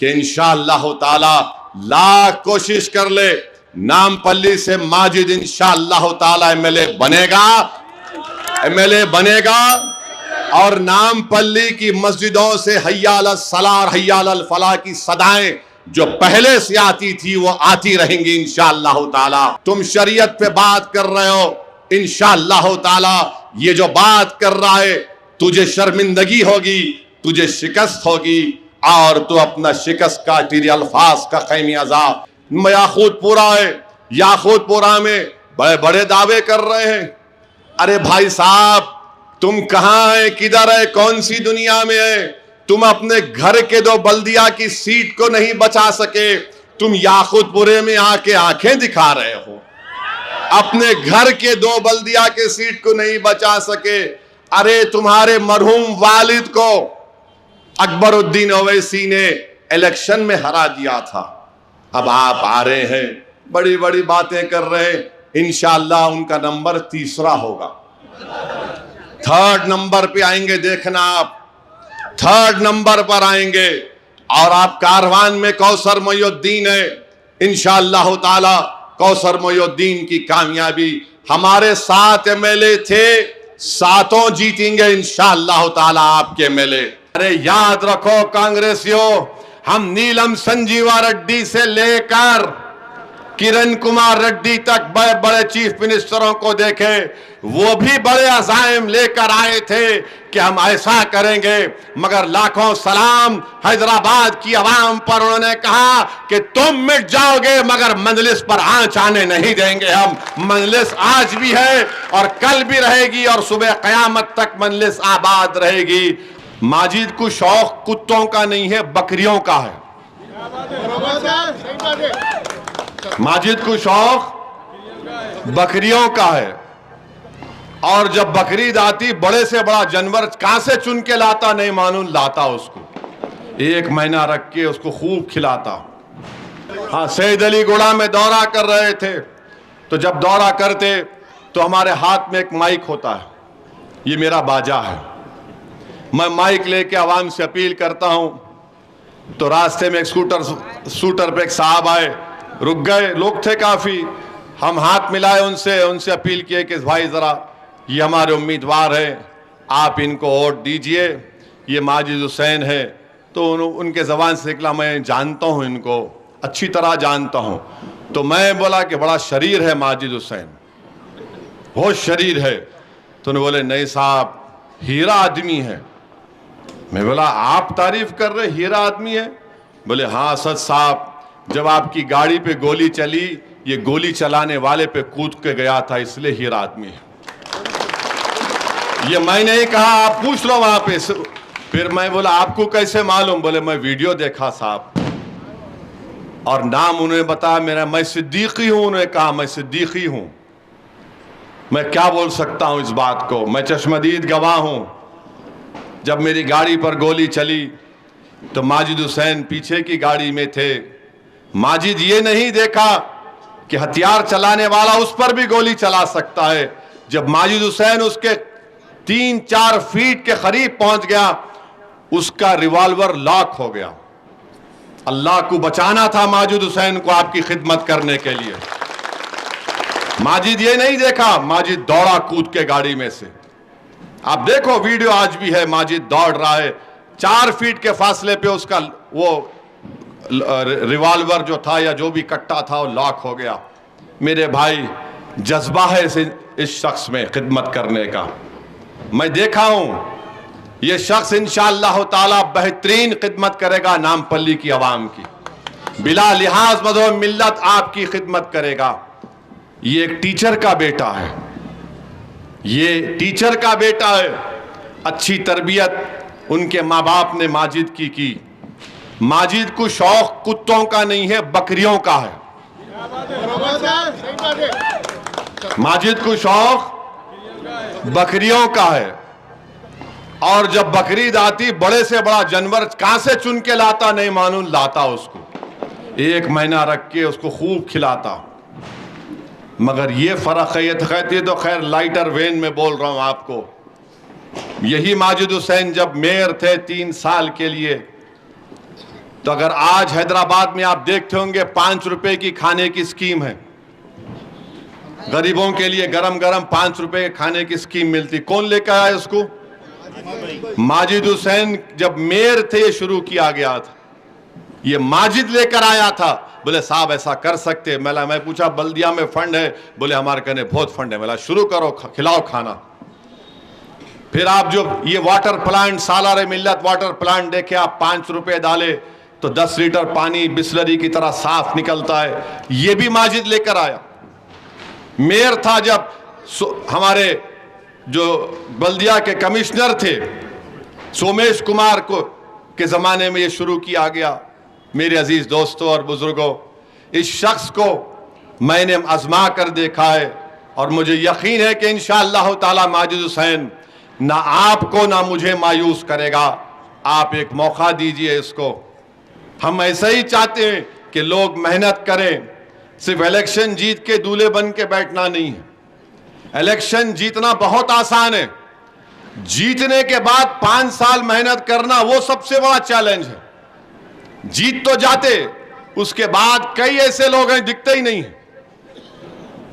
کہ انشاءاللہ تعالی لاکھ کوشش کر لے نامپلی سے ماجد انشاءاللہ تعالی ایم ایل اے بنے گا اور نامپلی کی مسجدوں سے حی علی الصلاۃ اور حی علی الفلاح کی صدائیں جو پہلے سے آتی تھی وہ آتی رہیں گی انشاءاللہ تعالی. تم شریعت پہ بات کر رہے ہو انشاءاللہ تعالی یہ جو بات کر رہا ہے تجھے شرمندگی ہوگی، تجھے شکست ہوگی اور تو اپنا شکست کا تیرے الفاظ کا خمیازہ. یاقوت پورا ہے، یاقوت پورا میں بڑے بڑے دعوے کر رہے ہیں. ارے بھائی صاحب تم کہاں ہیں، کدھر ہے، کون سی دنیا میں ہے؟ تم اپنے گھر کے 2 بلدیہ کی سیٹ کو نہیں بچا سکے، تم یاقوت پورے میں آ کے آنکھیں دکھا رہے ہو. اپنے گھر کے 2 بلدیہ کے سیٹ کو نہیں بچا سکے. ارے تمہارے مرحوم والد کو اکبر الدین اویسی نے الیکشن میں ہرا دیا تھا. اب آپ آ رہے ہیں بڑی بڑی باتیں کر رہے ہیں. انشاءاللہ ان کا نمبر 3 ہوگا، 3rd نمبر پہ آئیں گے. دیکھنا آپ 3rd نمبر پر آئیں گے اور آپ کاروان میں کوثر محی الدین ہے. انشاءاللہ تعالی کوثر محی الدین کی کامیابی. ہمارے 7 ایم ایل اے تھے، 7 جیتیں گے انشاءاللہ تعالی آپ کے ایم ایل اے. ارے یاد رکھو کانگریسیوں، ہم نیلم سنجیوا ریڈی سے لے کر کرن کمار ریڈی تک بڑے بڑے چیف منسٹروں کو دیکھے، وہ بھی بڑے عزائم لے کر آئے تھے کہ ہم ایسا کریں گے. مگر لاکھوں سلام حیدرآباد کی عوام پر، انہوں نے کہا کہ تم مٹ جاؤ گے مگر مجلس پر آنچ آنے نہیں دیں گے ہم. مجلس آج بھی ہے اور کل بھی رہے گی اور صبح قیامت تک مجلس آباد رہے گی. ماجد کو شوق کتوں کا نہیں ہے، بکریوں کا ہے. ماجد کو شوق بکریوں کا ہے. اور جب بقرعید آتی بڑے سے بڑا جانور کہاں سے چن کے لاتا نہیں معلوم، لاتا اس کو 1 مہینہ رکھ کے اس کو خوب کھلاتا. ہاں سید علی گڑھا میں دورہ کر رہے تھے تو جب دورہ کرتے تو ہمارے ہاتھ میں ایک مائک ہوتا ہے، یہ میرا باجا ہے. میں مائک لے کے عوام سے اپیل کرتا ہوں تو راستے میں ایک سکوٹر پہ ایک صاحب آئے، رک گئے، لوگ تھے کافی. ہم ہاتھ ملائے ان سے اپیل کیے کہ بھائی ذرا یہ ہمارے امیدوار ہیں، آپ ان کو ووٹ دیجئے، یہ ماجد حسین ہے. تو ان کے زبان سے نکلا میں جانتا ہوں ان کو، اچھی طرح جانتا ہوں. تو میں بولا کہ بڑا شریر ہے ماجد حسین، بہت شریر ہے. تو انہوں نے بولے نہیں صاحب ہیرا آدمی ہے. میں بولا آپ تعریف کر رہے ہیرا آدمی ہے؟ بولے ہاں سچ صاحب، جب آپ کی گاڑی پہ گولی چلی یہ گولی چلانے والے پہ کود کے گیا تھا، اس لیے ہیرا آدمی ہے. یہ میں نے کہا آپ پوچھ لو وہاں پہ. پھر میں بولا آپ کو کیسے معلوم؟ بولے میں ویڈیو دیکھا صاحب. اور نام انہوں نے بتایا میرا، میں صدیقی ہوں. انہوں نے کہا میں صدیقی ہوں. میں کیا بول سکتا ہوں اس بات کو، میں چشمدید گواہ ہوں. جب میری گاڑی پر گولی چلی تو ماجد حسین پیچھے کی گاڑی میں تھے. ماجد یہ نہیں دیکھا کہ ہتھیار چلانے والا اس پر بھی گولی چلا سکتا ہے. جب ماجد حسین اس کے 3-4 فیٹ کے قریب پہنچ گیا اس کا ریوالور لاک ہو گیا. اللہ کو بچانا تھا ماجد حسین کو آپ کی خدمت کرنے کے لیے. ماجد یہ نہیں دیکھا، ماجد دوڑا کود کے گاڑی میں سے. آپ دیکھو ویڈیو آج بھی ہے، ماجد دوڑ رہا ہے. 4 فیٹ کے فاصلے پہ اس کا وہ ریوالور جو تھا یا جو بھی کٹا تھا وہ لاک ہو گیا. میرے بھائی جذبہ ہے اس شخص میں خدمت کرنے کا. میں دیکھا ہوں یہ شخص انشاءاللہ تعالی بہترین خدمت کرے گا نامپلی کی عوام کی، بلا لحاظ مذہب ملت آپ کی خدمت کرے گا. یہ ایک ٹیچر کا بیٹا ہے، یہ ٹیچر کا بیٹا ہے. اچھی تربیت ان کے ماں باپ نے ماجد کی. ماجد کو شوق کتوں کا نہیں ہے، بکریوں کا ہے. ماجد کو شوق بکریوں کا ہے. اور جب بقرعید آتی بڑے سے بڑا جانور کہاں سے چن کے لاتا نہیں معلوم، لاتا اس کو 1 مہینہ رکھ کے اس کو خوب کھلاتا. مگر یہ فرق ہے، یہ تو خیر لائٹر وین میں بول رہا ہوں آپ کو. یہی ماجد حسین جب میئر تھے 3 سال کے لیے تو اگر آج حیدرآباد میں آپ دیکھتے ہوں گے 5 روپے کی کھانے کی اسکیم ہے، غریبوں کے لیے گرم گرم 5 روپے کھانے کی اسکیم ملتی. کون لے کر آیا اس کو؟ ماجد حسین جب میئر تھے یہ شروع کیا گیا تھا. یہ ماجد لے کر آیا تھا. بولے صاحب ایسا کر سکتے. میں پوچھا بلدیہ میں فنڈ ہے؟ بولے ہمارے کہنے بہت فنڈ ہے. میں شروع کرو، کھلاؤ کھانا. پھر آپ جو یہ واٹر پلانٹ سالار ملت واٹر پلانٹ دیکھے، آپ 5 روپے ڈالے تو 10 لیٹر پانی بسلری کی طرح صاف نکلتا ہے. یہ بھی ماجد لے کر آیا. میئر تھا جب ہمارے جو بلدیہ کے کمشنر تھے سومیش کمار کو کے زمانے میں یہ شروع کیا گیا. میرے عزیز دوستوں اور بزرگوں، اس شخص کو میں نے آزما کر دیکھا ہے اور مجھے یقین ہے کہ انشاءاللہ تعالی ماجد حسین نہ آپ کو نہ مجھے مایوس کرے گا. آپ ایک موقع دیجئے اس کو. ہم ایسا ہی چاہتے ہیں کہ لوگ محنت کریں. صرف الیکشن جیت کے دولے بن کے بیٹھنا نہیں ہے. الیکشن جیتنا بہت آسان ہے، جیتنے کے بعد 5 سال محنت کرنا وہ سب سے بڑا چیلنج ہے. جیت تو جاتے، اس کے بعد کئی ایسے لوگ ہیں دکھتے ہی نہیں ہیں.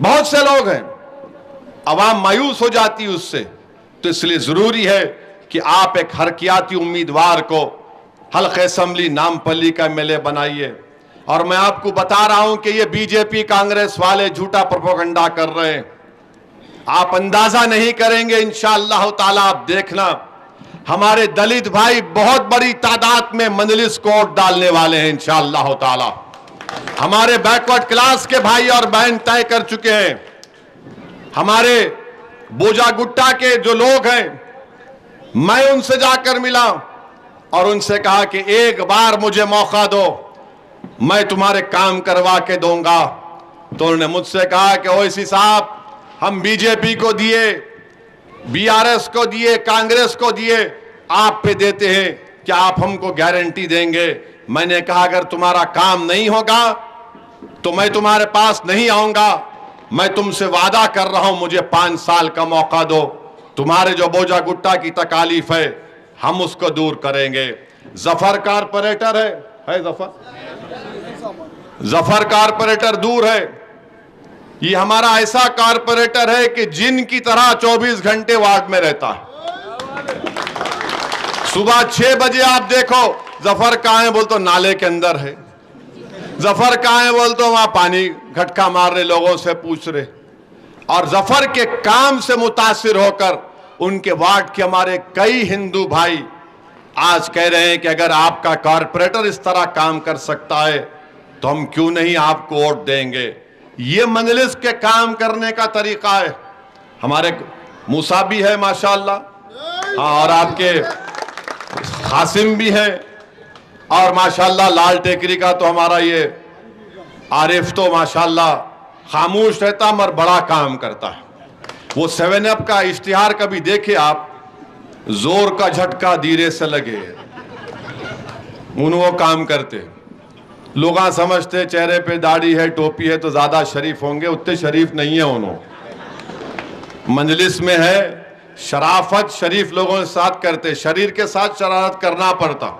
بہت سے لوگ ہیں، عوام مایوس ہو جاتی اس سے. تو اس لیے ضروری ہے کہ آپ ایک حرکیاتی امیدوار کو حلقہ اسمبلی نامپلی کا ایم ایل اے بنائیے. اور میں آپ کو بتا رہا ہوں کہ یہ بی جے پی کانگریس والے جھوٹا پروپیگنڈا کر رہے ہیں. آپ اندازہ نہیں کریں گے. انشاءاللہ تعالی آپ دیکھنا ہمارے دلت بھائی بہت بڑی تعداد میں مجلس کو ووٹ ڈالنے والے ہیں انشاءاللہ تعالی. ہمارے بیکورڈ کلاس کے بھائی اور بہن طے کر چکے ہیں. ہمارے بوجا گٹا کے جو لوگ ہیں، میں ان سے جا کر ملا اور ان سے کہا کہ ایک بار مجھے موقع دو، میں تمہارے کام کروا کے دوں گا. تو انہوں نے مجھ سے کہا کہ اویسی صاحب ہم بی جے پی کو دیے، بی آر ایس کو دیے، کانگریس کو دیے، آپ پہ دیتے ہیں، کیا آپ ہم کو گارنٹی دیں گے؟ میں نے کہا اگر تمہارا کام نہیں ہوگا تو میں تمہارے پاس نہیں آؤں گا. میں تم سے وعدہ کر رہا ہوں مجھے 5 سال کا موقع دو. تمہارے جو بوجا گٹا کی تکالیف ہے ہم اس کو دور کریں گے. ظفر کارپوریٹر ہے ظفر کارپوریٹر دور ہے. یہ ہمارا ایسا کارپوریٹر ہے کہ جن کی طرح 24 گھنٹے وارڈ میں رہتا ہے. صبح 6 بجے آپ دیکھو ظفر کہاں ہے، بولتے نالے کے اندر ہے. ظفر کہاں ہے بولتے وہاں پانی گھٹکا مار رہے، لوگوں سے پوچھ رہے. اور ظفر کے کام سے متاثر ہو کر ان کے وارڈ کے ہمارے کئی ہندو بھائی آج کہہ رہے ہیں کہ اگر آپ کا کارپوریٹر اس طرح کام کر سکتا ہے تو ہم کیوں نہیں آپ کو ووٹ دیں گے. یہ مجلس کے کام کرنے کا طریقہ ہے. ہمارے موسیٰ بھی ہے ماشاءاللہ، اور آپ کے قاسم بھی ہیں، اور ماشاءاللہ لال ٹیکری کا تو ہمارا یہ عارف تو ماشاءاللہ خاموش رہتا مگر بڑا کام کرتا ہے. وہ 7 اپ کا اشتہار کبھی دیکھے آپ، زور کا جھٹکا دھیرے سے لگے، انہوں وہ کام کرتے. لوگ سمجھتے چہرے پہ داڑھی ہے ٹوپی ہے تو زیادہ شریف ہوں گے، اتنے شریف نہیں ہیں. انہوں مجلس میں ہے شرافت، شریف لوگوں کے ساتھ کرتے، شریر کے ساتھ شرارت کرنا پڑتا.